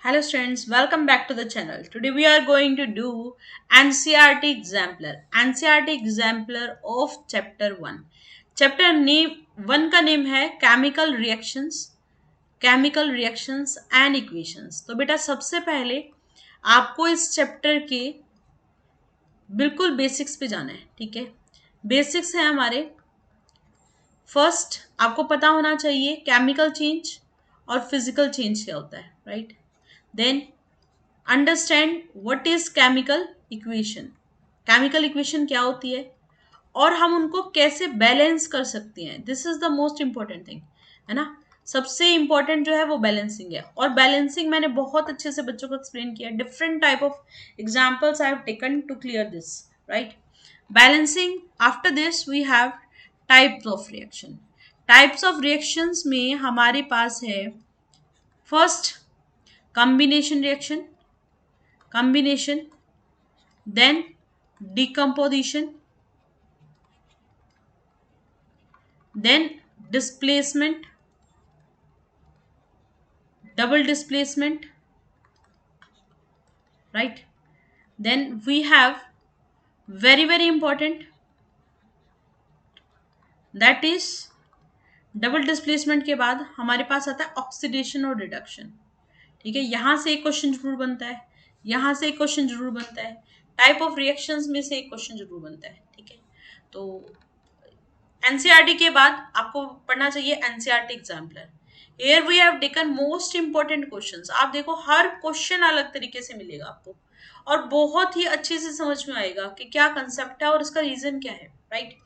Hello students, welcome back to the channel. Today we are going to do NCERT exemplar. NCERT exemplar of chapter 1. Chapter name 1 का name है chemical reactions and equations. तो बेटा सबसे पहले आपको इस chapter के बिल्कुल बेसिक्स पे जाना है. ठीक है, बेसिक्स है हमारे. फर्स्ट आपको पता होना चाहिए केमिकल चेंज और फिजिकल चेंज क्या होता है, right. Then understand what is chemical equation क्या होती है और हम उनको कैसे बैलेंस कर सकते हैं. This is the most important thing, है ना. सबसे इंपॉर्टेंट जो है वो बैलेंसिंग है, और बैलेंसिंग मैंने बहुत अच्छे से बच्चों को एक्सप्लेन किया. Different type of examples I have taken to clear this, right. Balancing. After this we have types of reactions में हमारे पास है first combination, then decomposition, then displacement, double displacement, right. Then we have very important, that is double displacement के बाद हमारे पास आता है oxidation और रिडक्शन. ठीक है, यहां से एक क्वेश्चन जरूर बनता है, यहां से एक क्वेश्चन जरूर बनता है, टाइप ऑफ रिएक्शंस में से एक क्वेश्चन जरूर बनता है. ठीक है, तो एनसीईआरटी के बाद आपको पढ़ना चाहिए NCERT exemplar. Here we have taken most important questions. आप देखो हर क्वेश्चन अलग तरीके से मिलेगा आपको और बहुत ही अच्छे से समझ में आएगा कि क्या कंसेप्ट है और इसका रीजन क्या है, right.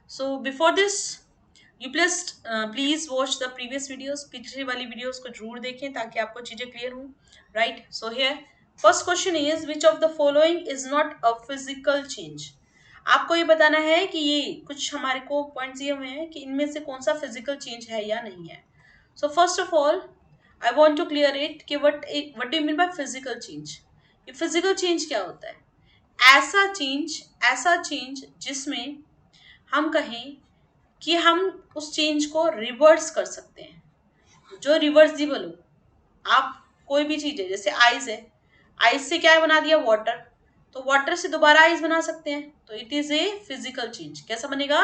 So before this you please watch the previous videos. पिछली वाली वीडियोस को जरूर देखें ताकि आपको चीजें क्लियर हों, right. So here first question is which of the following is not a physical change. आपको ये बताना है कि ये कुछ हमारे को पॉइंट्स दिए हुए हैं कि इनमें से कौन सा फिजिकल चेंज है या नहीं है. So first of all I want to clear it कि what do you mean by physical change. ये फिजिकल चेंज क्या होता है? ऐसा चेंज जिसमें हम कहें कि हम उस चेंज को रिवर्स कर सकते हैं, जो रिवर्सिबल हो. आप कोई भी चीज है, जैसे आइस है, आइस से क्या बना दिया? वाटर. तो वाटर से दोबारा आइस बना सकते हैं, तो it is a physical change. कैसा बनेगा?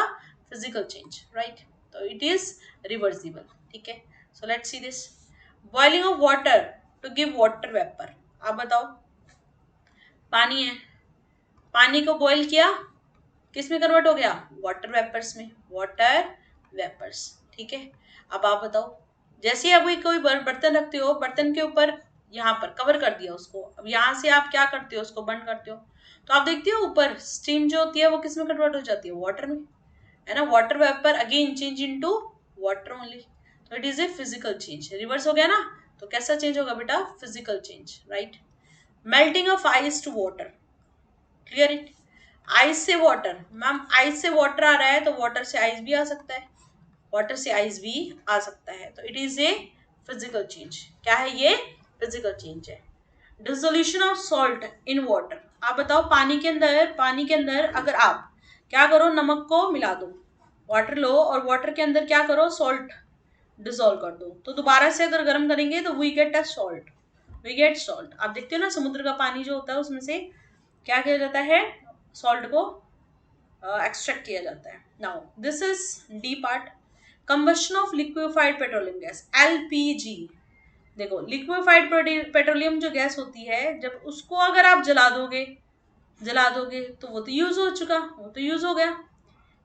Physical change, right. तो इट इज रिवर्सिबल. ठीक है, so let's see this. Boiling of water to give water vapour. आप बताओ, पानी है, पानी को बॉईल किया, किस में कन्वर्ट हो गया? वाटर वेपर्स में. Water vapours. ठीक है, अब आप बताओ, जैसे आप कोई बर्तन रखते हो, बर्तन के ऊपर यहाँ पर कवर कर दिया उसको, अब यहाँ से आप क्या करते हो? उसको बंद करते हो, तो आप देखते हो ऊपर स्टीम जो होती है वो किस में कन्वर्ट हो जाती है? वाटर में, है ना. Water vapour again change into water only. तो it is a physical change. Reverse हो गया ना, तो कैसा चेंज होगा बेटा? Physical change, right. Melting of ice to water. Clear it. Ice से वाटर, मैम आइस से वाटर आ रहा है तो वाटर से आइस भी आ सकता है, वाटर से आइस भी आ सकता है. तो it is a physical change. क्या है ये? फिजिकल चेंज है. Dissolution of salt in water. आप बताओ, पानी के अंदर अगर आप क्या करो? नमक को मिला दो, वाटर लो और वाटर के अंदर क्या करो? सॉल्ट डिसॉल्व कर दो, तो दोबारा से अगर गर्म करेंगे तो वी गेट सॉल्ट. आप देखते हो ना, समुद्र का पानी जो होता है उसमें से क्या किया जाता है? सॉल्ट को एक्सट्रैक्ट किया जाता है. Now this is D part. Combustion of liquefied petroleum gas, LPG. देखो, लिक्विफाइड पेट्रोलियम जो गैस होती है, जब उसको अगर आप जला दोगे तो वो तो यूज हो गया.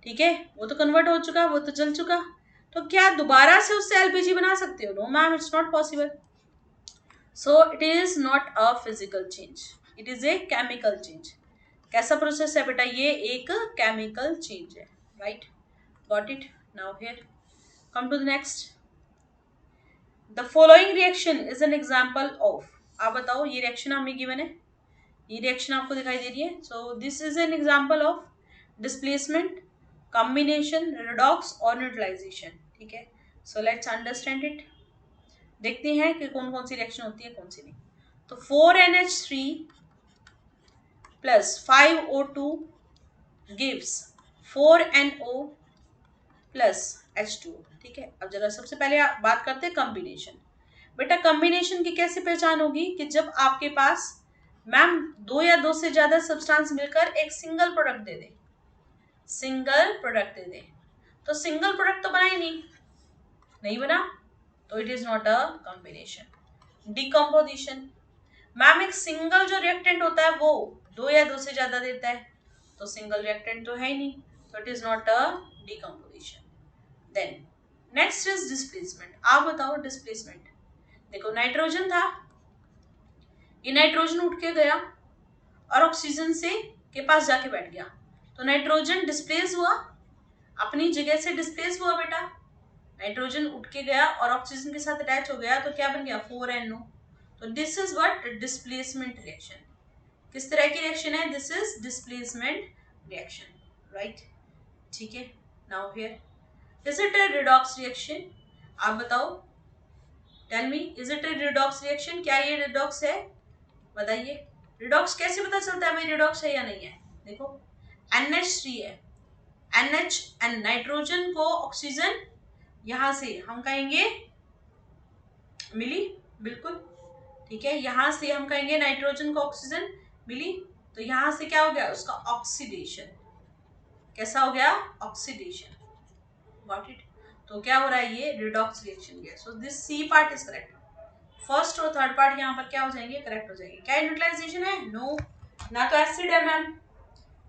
ठीक है, वो तो कन्वर्ट हो चुका, वो तो जल चुका. तो क्या दोबारा से उससे एलपीजी बना सकते हो? No ma'am, it's not possible. So it is not a physical change, it is a chemical change. कैसा प्रोसेस है बेटा? ये एक केमिकल चेंज है, right. Got it. Now here come to the next. The following reaction is an example of. आप बताओ, ये reaction हमें गिवन है, ये रिएक्शन आपको दिखाई दे रही है. सो this is an example of displacement, combination, redox और न्यूट्रलाइजेशन. ठीक है, सो लेट्स अंडरस्टैंड इट. देखते हैं कि कौन कौन सी रिएक्शन होती है, कौन सी नहीं. तो 4NH3 plus 5O2 gives 4NO plus H2O. ठीक है, अब जरा सबसे पहले बात करते हैं कॉम्बिनेशन. बेटा कॉम्बिनेशन की कैसे पहचान होगी कि जब आपके पास मैम दो या दो से ज्यादा सब्सटेंस मिलकर एक सिंगल प्रोडक्ट दे दे, सिंगल प्रोडक्ट दे दे, तो सिंगल प्रोडक्ट तो बना ही नहीं बना, तो it is not a combination. Decomposition, ma'am एक सिंगल जो रिएक्टेंट होता है वो दो या दो से ज्यादा देता है, तो सिंगल रिएक्टेंट तो है ही नहीं, तो it is not a decomposition. Then next is displacement. आप बताओ डिस्प्लेसमेंट। देखो नाइट्रोजन था, ये नाइट्रोजन उठ के गया और ऑक्सीजन से के पास जाके बैठ गया, तो नाइट्रोजन डिस्प्लेस हुआ, अपनी जगह से डिस्प्लेस हुआ बेटा। नाइट्रोजन उठ के गया और ऑक्सीजन के साथ अटैच हो गया, तो क्या बन गया 4NO। तो this is what displacement reaction. किस तरह की रिएक्शन है? This is displacement reaction, right. ठीक है, now here is it a redox reaction? आप बताओ, tell me, is it a redox reaction? क्या ये रिडॉक्स है? बताइए। रिडॉक्स कैसे पता चलता है भाई रिडॉक्स है या नहीं है? देखो NH3 है, NH एंड नाइट्रोजन को ऑक्सीजन यहां से हम कहेंगे मिली, बिल्कुल ठीक है, यहां से हम कहेंगे नाइट्रोजन को ऑक्सीजन मिली, तो यहां से क्या हो गया उसका ऑक्सीडेशन। कैसा हो गया? ऑक्सीडेशन। Got it? तो क्या हो रहा है? ये रिडॉक्स रिएक्शन गया। So this C part is correct. First और थर्ड पार्ट यहाँ पर क्या हो जाएंगे? करेक्ट हो जाएंगे। क्या न्यूट्रलाइजेशन है? नो, ना तो एसिड है मैम,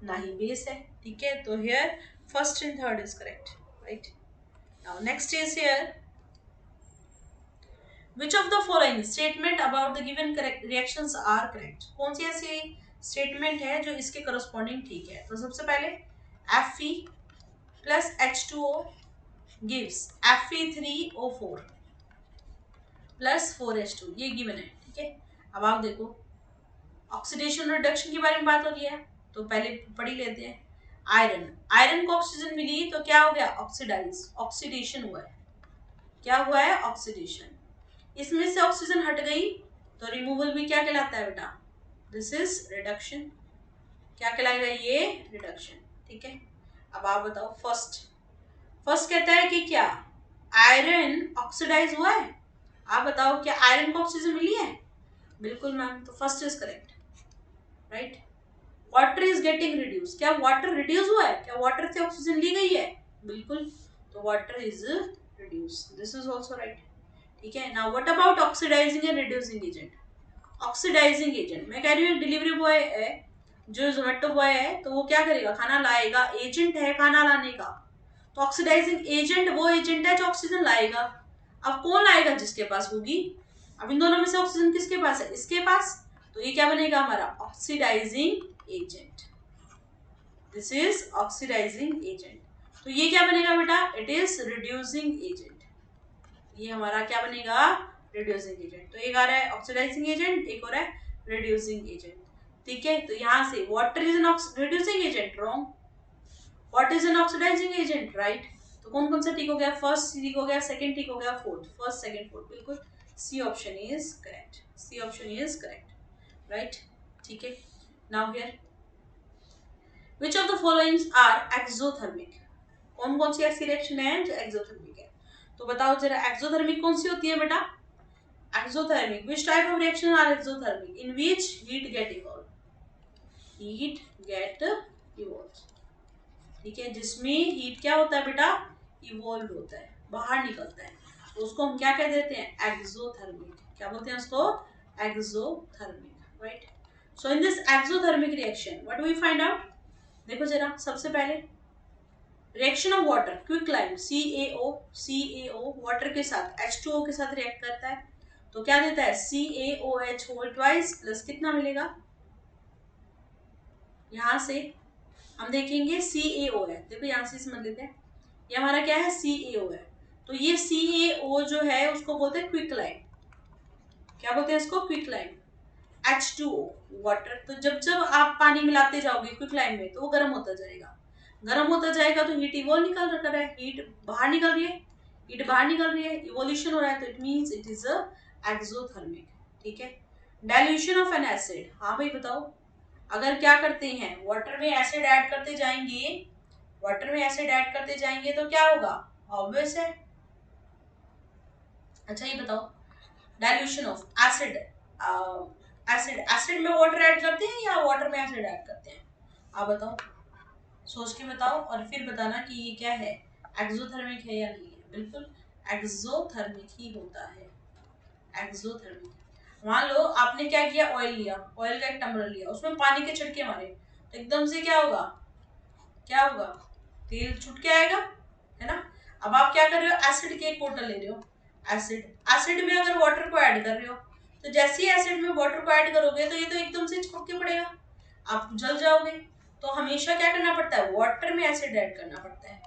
ना ही बेस है, ठीक है, तो here first and third is correct, right. Now next is here which of the following statement about the given correct reactions are correct? कौन सी ऐसी स्टेटमेंट है जो इसके करस्पॉन्डिंग ठीक है? तो सबसे पहले Fe plus H2O gives Fe3O4 plus 4H2, ये गिवन है, ठीक है। अब आप देखो ऑक्सीडेशन रिडक्शन के बारे में बात हो रही है, तो पहले पढ़ ही लेते हैं। आयरन, आयरन को ऑक्सीजन मिली तो क्या हो गया? ऑक्सीडाइज, ऑक्सीडेशन हुआ है। क्या हुआ है? ऑक्सीडेशन। इसमें से ऑक्सीजन हट गई तो रिमूवल भी क्या कहलाता है बेटा? This is reduction. क्या कहलाएगा? ये रिडक्शन, ठीक है। अब आप बताओ फर्स्ट कहता है कि क्या आयरन ऑक्सीडाइज हुआ है? आप बताओ क्या आयरन को ऑक्सीजन मिली है? बिल्कुल मैम, तो first is correct, right. Water is getting reduce, क्या वाटर रिड्यूस हुआ है? क्या वाटर से ऑक्सीजन ली गई है? बिल्कुल, तो water is reduce, this is also right, ठीक है। Now what about oxidising and reducing agent? Oxidising agent, मैं कह रही हूँ डिलीवरी बॉय है, जो जोमेटो बॉय है, तो वो क्या करेगा? खाना लाएगा, एजेंट है खाना लाने का, तो ऑक्सीडाइजिंग एजेंट वो एजेंट है जो ऑक्सीजन लाएगा। अब कौन लाएगा? जिसके पास होगी। अब इन दोनों में से ऑक्सीजन किसके पास है? इसके पास, तो ये क्या बनेगा हमारा? Oxidising agent. This is oxidising agent. तो ये क्या बनेगा बेटा? It is reducing agent. ये हमारा क्या बनेगा? Reducing agent. तो एक आ रहा है ऑक्सीडाइजिंग एजेंट, एक और है रिड्यूसिंग एजेंट, ठीक है। तो यहां से water is an reducing agent, wrong. What is an oxidising agent, right. तो कौन कौन सा ठीक हो गया? फर्स्ट ठीक हो गया, सेकंड ठीक हो गया, फोर्थ, फर्स्ट सेकंड फोर्थ, बिल्कुल C option is correct, C option is correct, right, ठीक है। Now here which of the followings are exothermic? कौन कौन सी ऐसी रिएक्शन है जो एक्सोथर्मिक है? तो बताओ जरा, एक्सोथर्मिक कौन सी होती है बेटा? Exothermic, which type of reaction are exothermic? In which heat get evolved? Heat get evolved, ठीक है, जिसमें हीट क्या होता है बेटा? इवॉल्व होता है, बाहर निकलता है, तो उसको हम क्या कह देते हैं? एक्सोथर्मिक। क्या बोलते हैं उसको? Exothermic, right. So in this exothermic reaction what do we find out? देखो जरा, सबसे पहले reaction of water, quick lime CaO water के साथ H2O के साथ रिएक्ट करता है, तो क्या देता है? CaOH होल ट्वाइस प्लस कितना मिलेगा? यहां से हम देखेंगे CaO है, देखो यहां से समझ लेते हैं, ये हमारा क्या है? CaO है, तो ये CaO जो है उसको बोलते हैं क्विक लाइम। क्या बोलते हैं इसको? Quick lime. H2O वाटर, तो जब जब आप पानी मिलाते जाओगे क्विक लाइम में, तो वो गर्म होता जाएगा, गर्म होता जाएगा, तो हीट इवॉल्व निकल रहा है, हीट बाहर निकल रही है, हीट बाहर निकल रही है, इवोल्यूशन हो रहा है, तो it means it is a exothermic, ठीक है। डाइल्यूशन ऑफ एन एसिड, हाँ भाई बताओ, अगर क्या करते हैं वाटर में एसिड ऐड करते जाएंगे, वाटर में एसिड ऐड करते जाएंगे तो क्या होगा? ऑब्वियस है। अच्छा ये बताओ, डाइल्यूशन ऑफ एसिड, एसिड में वाटर ऐड करते हैं या वाटर में एसिड ऐड करते हैं? आप बताओ, सोच के बताओ और फिर बताना कि ये क्या है, एक्सोथर्मिक है या नहीं है। बिल्कुल एक्सोथर्मिक ही होता है, एक्सोथर्मिक। मान लो आपने क्या किया, ऑयल लिया, ऑयल का एक टम्बलर लिया, उसमें पानी के छिड़के मारे, तो एकदम से क्या होगा, क्या होगा, तेल छुट के आएगा, है ना। अब आप क्या कर रहे हो, एसिड की एक बोतल ले रहे हो, एसिड में अगर वाटर को ऐड कर रहे हो, तो जैसे ही एसिड में वाटर को ऐड करोगे तो ये तो एकदम से चिपक के पड़ेगा, आप जल जाओगे। तो हमेशा क्या करना पड़ता है, वाटर में एसिड ऐड करना पड़ता है,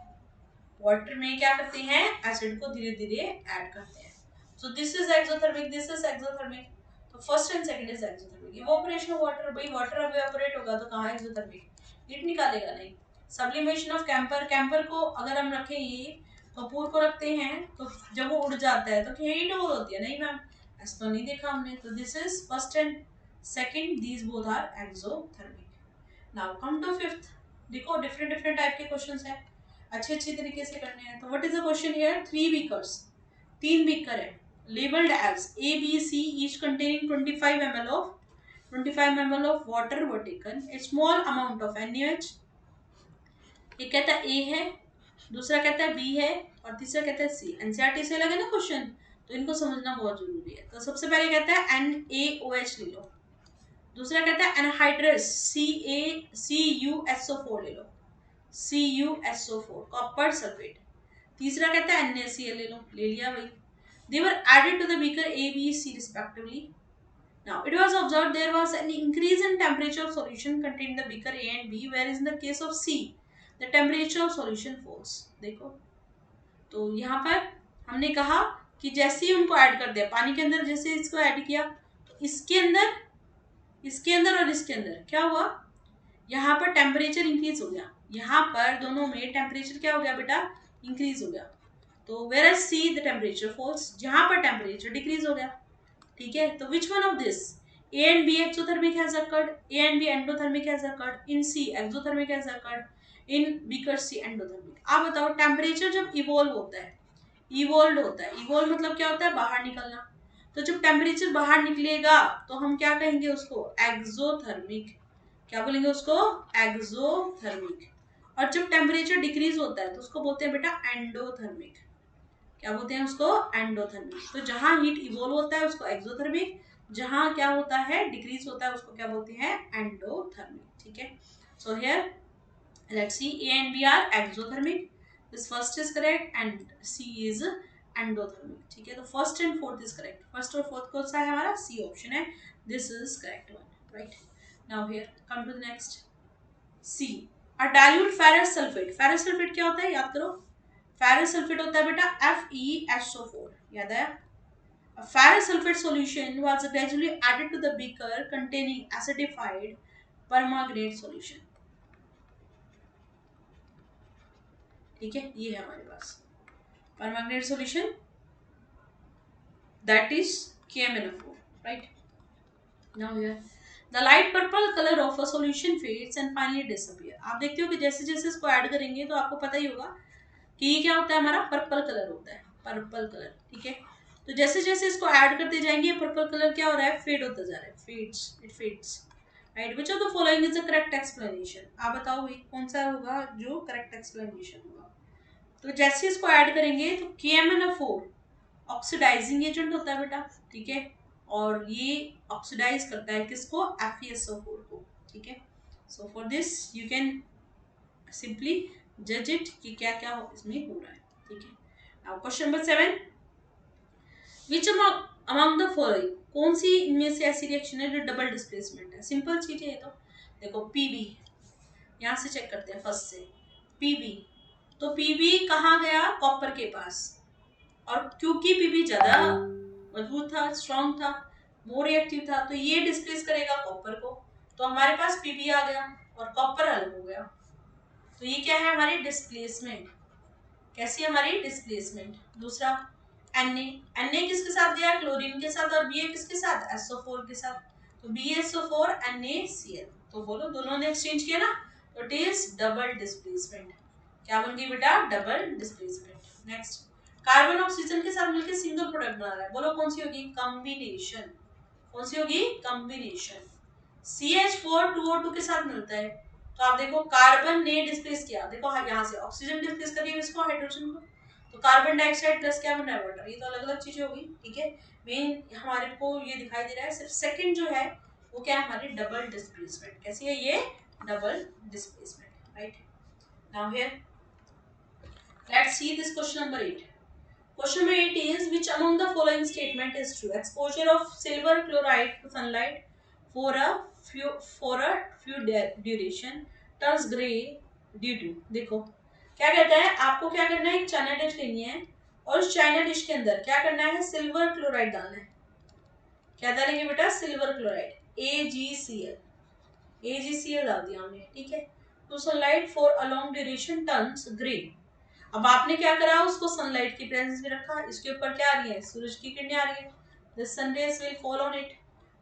वाटर में क्या करते हैं, एसिड को धीरे धीरे ऐड करते हैं। So this is exothermic, this is exothermic. तो first and second is exothermic. Evaporation of water, भाई वाटर अब इवेपोरेट होगा तो कहाँ एक्सोथर्मिक, हीट निकालेगा नहीं। सब्लिमेशन ऑफ कैंपर, कैंपर को अगर हम रखें, ये कपूर को रखते हैं तो जब वो उड़ जाता है तो हीट और होती है, नहीं मैम ऐसा तो नहीं देखा हमने। तो this is first and second, these both are exothermic. Now come to fifth. देखो डिफरेंट डिफरेंट टाइप के क्वेश्चंस हैं, अच्छे तरीके से करने हैं। तो what is the question here, 3 beakers, 3 beaker है, labelled as A B C each containing 25 ml of water were taken, a small amount of NaOH, ये कहता है A है, दूसरा कहता है B है और तीसरा कहता है C। एनसीईआरटी से लगे ना क्वेश्चन, तो इनको समझना बहुत जरूरी है। तो सबसे पहले कहता है NaOH ले लो, दूसरा कहता है एनहाइड्रस CuSO4 ले लो, CuSO4 कॉपर सल्फेट, तीसरा कहता है NaCl ले लो, ले लिया भाई। They were added to the beaker A, B, C respectively. Now it was observed there was an increase in temperature of solution contained in the beaker A and B, whereas in the case of C the temperature of solution falls. देखो तो यहाँ पर हमने कहा कि जैसे ही उनको add कर दिया पानी के अंदर, जैसे इसको ऐड किया तो इसके अंदर और इसके अंदर क्या हुआ, यहाँ पर टेम्परेचर इंक्रीज हो गया, यहाँ पर दोनों में टेम्परेचर क्या हो गया बेटा, इंक्रीज हो गया। तो whereas C the temperature falls, जहाँ पर टेम्परेचर डिक्रीज हो गया, ठीक है। तो which one of this, A and B exothermic has occurred, A and B endothermic has occurred, in C exothermic has occurred, in beaker C endothermic। आप बताओ temperature जब इवोल्व होता है, इवोल्व मतलब क्या होता है, बाहर निकलना। तो जब टेम्परेचर बाहर निकलेगा तो हम क्या कहेंगे उसको, एक्सोथर्मिक। क्या बोलेंगे उसको, एक्सोथर्मिक। और जब टेम्परेचर डिक्रीज होता है तो उसको बोलते हैं बेटा एंडोथर्मिक। क्या बोलते हैं उसको, एंडोथर्मिक। तो जहां हीट इवोल्व होता है उसको एक्सोथर्मिक, जहां क्या होता है, डिक्रीज होता है, उसको क्या बोलते हैं, एंडोथर्मिक। ठीक है। So here let's see, A and B are exothermic, this first is correct and C is endothermic। ठीक है। तो first and fourth is correct, first और फोर्थ कौन सा है हमारा, C ऑप्शन है, this is correct one, right. Now here come to the next, C, a dilute ferrous sulfate। ferrous sulfate क्या होता है, याद करो, ferrous sulfate होता है बेटा FeSO4, याद आया। A ferrous sulfate solution was gradually added to the beaker containing acidified permanganate solution। ठीक है, ये है हमारे पास permanganate solution, that is KMnO4, right. Now here the light purple colour of a solution fades and finally disappear. आप देखते हो कि जैसे जैसे इसको ऐड करेंगे तो आपको पता ही होगा कि ये क्या होता है, हमारा पर्पल कलर होता है, पर्पल कलर। ठीक है। तो जैसे जैसे इसको ऐड करते जाएंगे पर्पल कलर क्या हो रहा है, फेड होता जा रहा है, fades, it fades, right. Which of the following is the correct explanation. आप बताओ भाई कौन सा होगा जो करेक्ट एक्सप्लेनेशन होगा। तो जैसे इसको ऐड करेंगे तो KMnO4 ऑक्सीडाइजिंग एजेंट होता है बेटा, ठीक है, और ये ऑक्सीडाइज करता है किसको, FeSO4 को। ठीक है। So for this you can simply जज इट कि क्या क्या इसमें हो रहा है। ठीक है। Now question number 7, which among the following, कौन सी इनमें से ऐसी रिएक्शन है जो डबल डिस्प्लेसमेंट है। सिंपल चीज है ये तो, देखो PB, यहाँ से चेक करते हैं फर्स्ट से, PB, तो PB कहाँ गया, कॉपर के पास, और क्योंकि PB ज्यादा मजबूत था, स्ट्रॉन्ग था, मोर रिएक्टिव था, तो ये डिस्प्लेस करेगा कॉपर को, तो हमारे पास PB आ गया और कॉपर अलग हो गया। तो ये क्या है, हमारी डिस्प्लेसमेंट। कैसी हमारी डिस्प्लेसमेंट। दूसरा Na किसके साथ गया, क्लोरीन के साथ, और Ba किसके साथ, SO4 के साथ, तो BaSO4 NaCl, तो बोलो दोनों ने एक्सचेंज किया ना, तो इट इज डबल डिस्प्लेसमेंट। क्या बन गई बेटा, double displacement. Next carbon oxygen के साथ मिलकर सिंगल प्रोडक्ट बना रहा है, बोलो कौन सी होगी? कॉम्बिनेशन। कौन सी होगी? कॉम्बिनेशन। CH4 2O2 के साथ मिलता है, तो आप देखो कार्बन ने डिस्प्लेस किया, देखो यहाँ से ऑक्सीजन डिस्प्लेस कर दिया इसको, हाइड्रोजन को, तो कार्बन डाइऑक्साइड प्लस क्या बन रहा है? वाटर। ये तो अलग अलग चीजें होगी, ठीक है। मेन हमारे को ये दिखाई दे रहा है सिर्फ सेकंड जो है वो क्या है? हमारी डबल डिस्प्लेसमेंट। कैसी है ये? Double displacement, right. Now here let's see this question number 8. Question number 8 is, which among the following statement is true? Exposure of silver chloride to sunlight for a few duration turns gray due to, देखो क्या कहता है, आपको क्या करना है? एक China dish लेनी है और उस चाइना डिश के अंदर क्या करना है? सिल्वर क्लोराइड डालना है। क्या डालेंगे बेटा? सिल्वर क्लोराइड, AgCl डाल दिया हमने, ठीक है। To sunlight for a long duration turns grey. अब आपने क्या करा? उसको सनलाइट की प्रेजेंस में रखा, इसके ऊपर क्या आ रही है? सूरज की किरणें आ रही है, the sun rays will fall on it,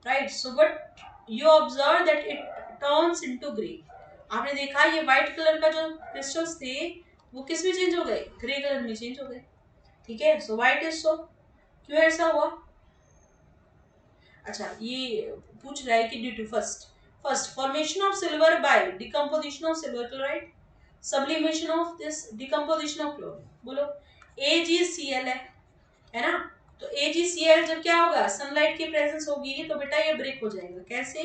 right. So but you observe that it turns into grey. आपने देखा ये व्हाइट कलर का जो क्रिस्टल्स थे वो किस में चेंज हो गए? ग्रे कलर में चेंज हो गए, ठीक है। सो व्हाइट इज सो, क्यों ऐसा हुआ? अच्छा, ये पूछ रहा है कि due to first formation of silver by decomposition of silver chloride, sublimation of this, decomposition of chlorine. बोलो AgCl है ना। तो AgCl जब क्या होगा? सनलाइट की प्रेजेंस होगी तो बेटा ये ब्रेक हो जाएगा। कैसे?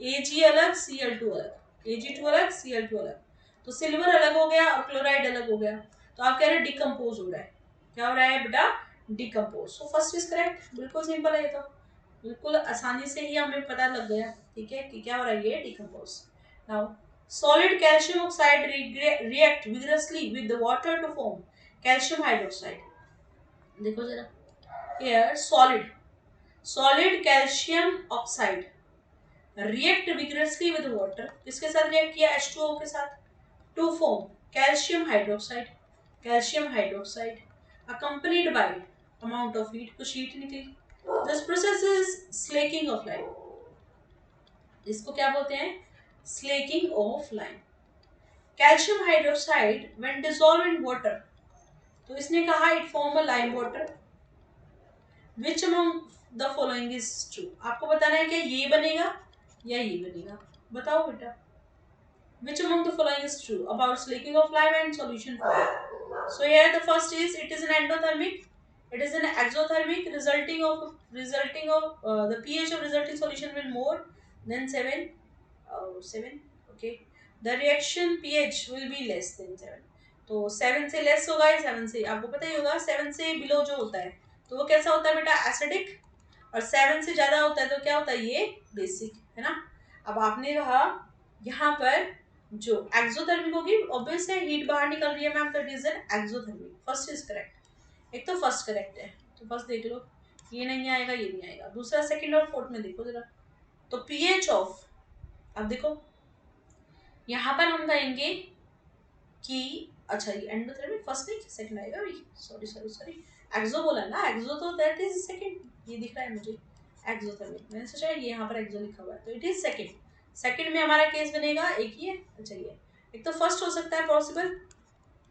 Ag अलग, Cl2 अलग, Ag2 अलग, Cl2 अलग, तो सिल्वर अलग हो गया और क्लोराइड अलग हो गया, तो आप कह रहे हैं डिकम्पोज हो रहा है। क्या हो रहा है बेटा? Decompose. So first is correct, बिल्कुल सिंपल है ये तो, बिल्कुल आसानी से ही हमें पता लग गया, ठीक है, कि क्या हो रहा है? ये decompose. Now solid calcium oxide react vigorously with the water to form calcium hydroxide। देखो जरा, here solid calcium oxide react vigorously with water, किसके साथ रिएक्ट किया? H2O के साथ, to form calcium hydroxide accompanied by amount of heat, कुछ heat निकली। This process is slaking of lime, इसको क्या बोलते हैं? Slaking of lime. Calcium hydroxide when dissolve in water, तो इसने कहा it form a lime water. Which among the following is true? आपको बताना है कि ये बनेगा या ये बनेगा, बताओ बेटा। Which among the following is true about slaking of lime and solution form? So here the first is, it is an endothermic, it is an exothermic resulting of the pH of resulting solution will more than 7, okay, the reaction pH will be less than 7, तो 7 से less होगा या 7 से, आपको पता ही होगा 7 से below जो होता है तो वो कैसा होता है बेटा? एसिडिक, और 7 से ज्यादा होता है तो क्या होता है? ये बेसिक, है ना। अब आपने कहा यहाँ पर जो एक्सोथर्मिक होगी, ऑब्वियस है हीट बाहर निकल रही है मैम, तो it is an exothermic. First is correct, एक तो फर्स्ट करेक्ट है, तो फर्स्ट देख लो, ये नहीं आएगा, ये नहीं आएगा। दूसरा, सेकंड और फोर्थ में देखो जरा, तो पीएच ऑफ, अब देखो यहाँ पर हम कहेंगे कि अच्छा ये एंडोथर्मिक फर्स्ट नहीं, सेकंड आएगा भाई, सॉरी एक्सो बोला ना, एक्सो तो दैट इज सेकंड, ये दिख रहा है मुझे एक्सोथर्मिक, मैंने सोचा ये यहाँ पर एक्सो लिखा हुआ है, तो इट इज सेकंड में हमारा केस बनेगा एक ही है। अच्छा ये एक तो फर्स्ट हो सकता है पॉसिबल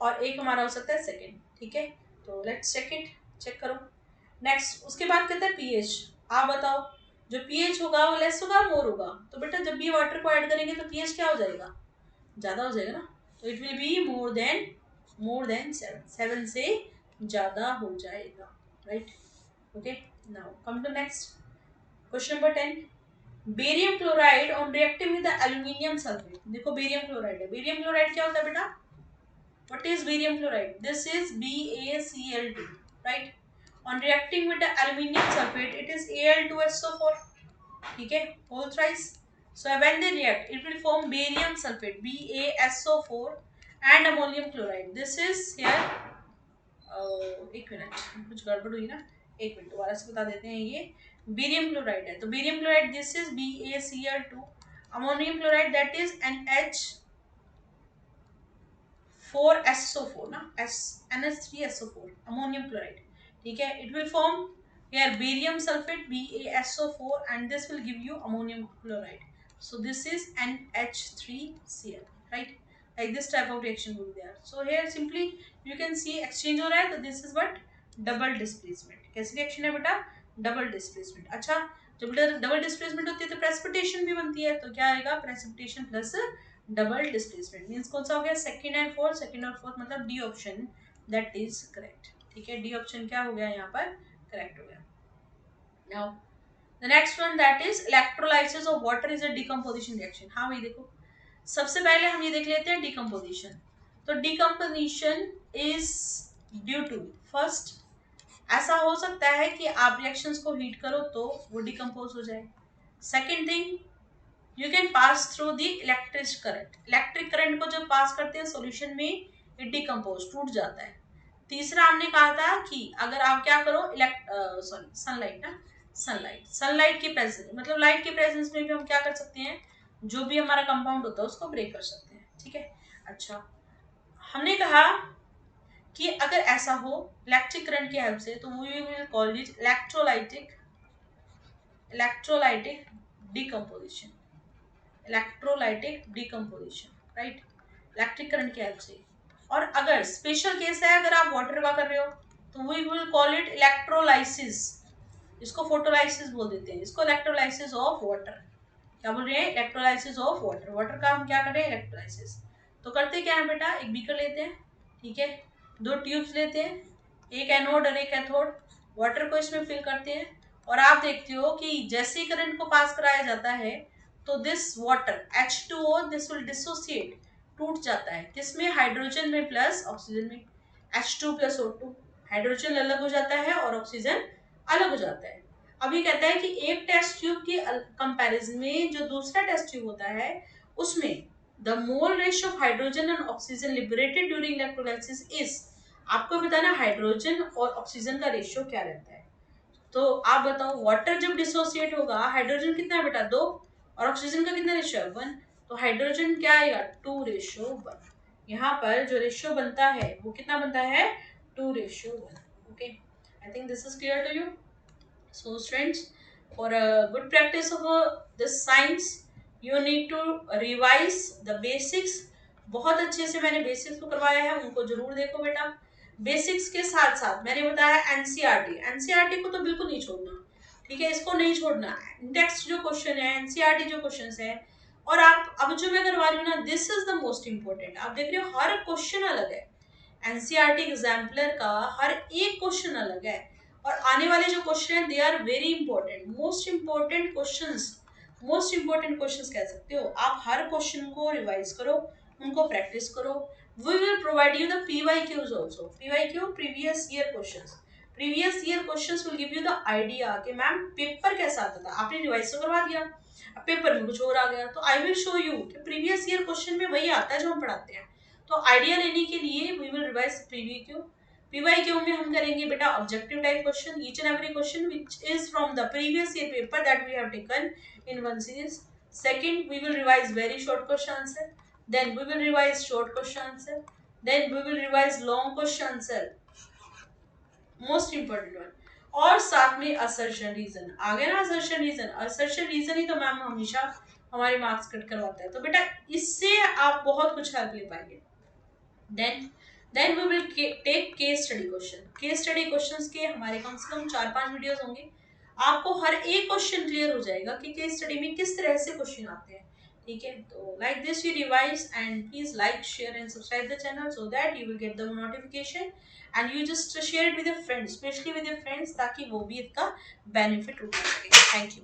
और एक हमारा हो सकता है सेकंड, ठीक है, तो लेट्स चेक इट, चेक करो। नेक्स्ट उसके बाद कहता है पीएच, आप बताओ जो पीएच होगा वो लेस होगा मोर होगा, तो बेटा जब भी वाटर को ऐड करेंगे तो पीएच क्या हो जाएगा? ज्यादा हो जाएगा ना, तो it will be more than 7 से ज्यादा हो जाएगा, राइट। Okay, now come to next question number 10। Barium chloride on reacting with aluminium sulphate, देखो बेरियम क्लोराइड है, बेरियम क्लोराइड क्या होता है बेटा? What is barium chloride? This is BaCl2, right? On reacting with the aluminium sulfate, it is Al2SO4. ठीक है, whole thrice. So when they react, it will form barium sulfate BaSO4 and ammonium chloride. This is here. एक minute, कुछ गड़बड़ हुई ना, एक minute दोबारा से बता देते हैं। ये बेरियम क्लोराइड है, तो barium chloride this is BaCl2, ammonium chloride that is NH 4SO4 ना, NH3SO4 अमोनियम क्लोराइड, ठीक है। It will form here barium sulfate BaSO4 and this will give you ammonium chloride, so this is NH3Cl, right? Like this type of reaction will be there, so here simply you can see exchange हो रहा है, तो this is what double displacement. कैसी reaction है बेटा? Double displacement. अच्छा, जब double displacement होती है तो प्रेसिपिटेशन भी बनती है, तो क्या आएगा? Precipitation plus double displacement means कौन सा हो गया? Second and fourth. सेकंड और फोर्थ मतलब D option that is correct. ठीक है, डी ऑप्शन क्या हो गया यहाँ पर? करेक्ट हो गया। Now the next one that is electrolysis of water is a decomposition reaction. हाँ भाई देखो, सबसे पहले हम ये देख लेते हैं डिकम्पोजिशन। तो decomposition is due to first, ऐसा हो सकता है कि आप रिएक्शंस को हीट करो तो वो डिकम्पोज हो जाए। Second thing, you can pass through the electric current. Electric current को जब पास करते हैं सॉल्यूशन में, इट डिकम्पोज, टूट जाता है। तीसरा हमने कहा था कि अगर आप क्या करो, सनलाइट ना, सनलाइट की प्रेजेंस मतलब लाइट के प्रेजेंस में भी हम क्या कर सकते हैं, जो भी हमारा कंपाउंड होता है उसको ब्रेक कर सकते हैं। ठीक है। अच्छा, हमने कहा कि अगर ऐसा हो इलेक्ट्रिक करंट की हेल्प से, तो we will call it electrolytic decomposition. Electrolytic decomposition, right, electric current की हेल्प से। और अगर स्पेशल केस है, अगर आप वाटर का कर रहे हो, तो we will call it electrolysis. इसको फोटोलाइसिस बोल देते हैं, इसको इलेक्ट्रोलाइसिस ऑफ वाटर। क्या बोल रहे हैं? Electrolysis of water. वाटर का हम क्या कर रहे हैं? इलेक्ट्रोलाइसिस। तो करते क्या है बेटा, एक बीकर लेते हैं, ठीक है, दो ट्यूब्स लेते हैं, एक एनोड और एक कैथोड, वाटर को इसमें फिल करते हैं, और आप देखते हो कि जैसे ही करंट को पास कराया जाता है तो this water H2O this will dissociate, टूट जाता है। किसमें? हाइड्रोजन में प्लस ऑक्सीजन में। H2 प्लस O2, हाइड्रोजन अलग हो जाता है और ऑक्सीजन अलग हो जाता है। अभी कहता है कि एक टेस्ट ट्यूब की कंपैरिजन में जो दूसरा टेस्ट ट्यूब होता है, उसमें the mole ratio of hydrogen and oxygen liberated during electrolysis is, आपको बताना हाइड्रोजन और ऑक्सीजन का रेशियो क्या रहता है। तो आप बताओ, वाटर जब डिसोसिएट होगा, हाइड्रोजन कितना है बेटा? 2, और ऑक्सीजन का कितना रेशियो है? 1। तो हाइड्रोजन क्या आएगा? 2:1। यहाँ पर जो रेशियो बनता है वो कितना बनता है? 2:1। Okay, I think this is clear to you. So students, for a good practice of this science, you need to revise the basics। बहुत अच्छे से मैंने बेसिक्स को करवाया है, उनको जरूर देखो बेटा। बेसिक्स के साथ साथ मैंने बताया एनसीईआरटी। एनसीईआरटी को तो बिल्कुल नहीं छोड़ना, ठीक है, इसको नहीं छोड़ना। टेक्स्ट जो क्वेश्चन है, एनसीईआरटी जो क्वेश्चन है, और आप अब जो मैं करवा रही हूँ ना, this is the most important. आप देख रहे हो हर क्वेश्चन अलग है, एनसीईआरटी एग्जाम्पलर का हर एक क्वेश्चन अलग है, और आने वाले जो क्वेश्चन हैं they are very important, most important questions कह सकते हो। आप हर क्वेश्चन को रिवाइज करो, उनको प्रैक्टिस करो। We will provide you the PYQs also. PYQ previous year questions. Previous year questions will give you the idea कि मैम पेपर कैसा आता था। आपने रिवाइज तो करवा दिया, अब पेपर में कुछ और आ गया, तो आई विल शो यू कि प्रीवियस ईयर क्वेश्चन में वही आता है जो हम पढ़ाते हैं। तो आइडिया लेने के लिए वी विल रिवाइज PYQ में हम करेंगे बेटा objective type question, each and every question which is from the previous year paper that we have taken in one series. Second, we will revise very short question answer. Then we will revise short question answer. Then we will revise long question answer. Most important one. और साथ में assertion reason आ गया ना। assertion reason ही तो ma'am हमेशा हमारे marks cut करवाता है, तो बेटा इससे आप बहुत कुछ हेल्प ले पाएंगे। Then we will take case study question. Case study questions के हमारे कम से कम 4-5 वीडियोस होंगे। आपको हर एक क्वेश्चन क्लियर हो जाएगा कि केस स्टडी में किस तरह से क्वेश्चन आते हैं। ठीक है, तो like this you revise, and please like, share and subscribe the channel so that you will get the notification, and you just share it with your friends, specially with your friends, ताकि वो भी इसका benefit उठा सके। Thank you.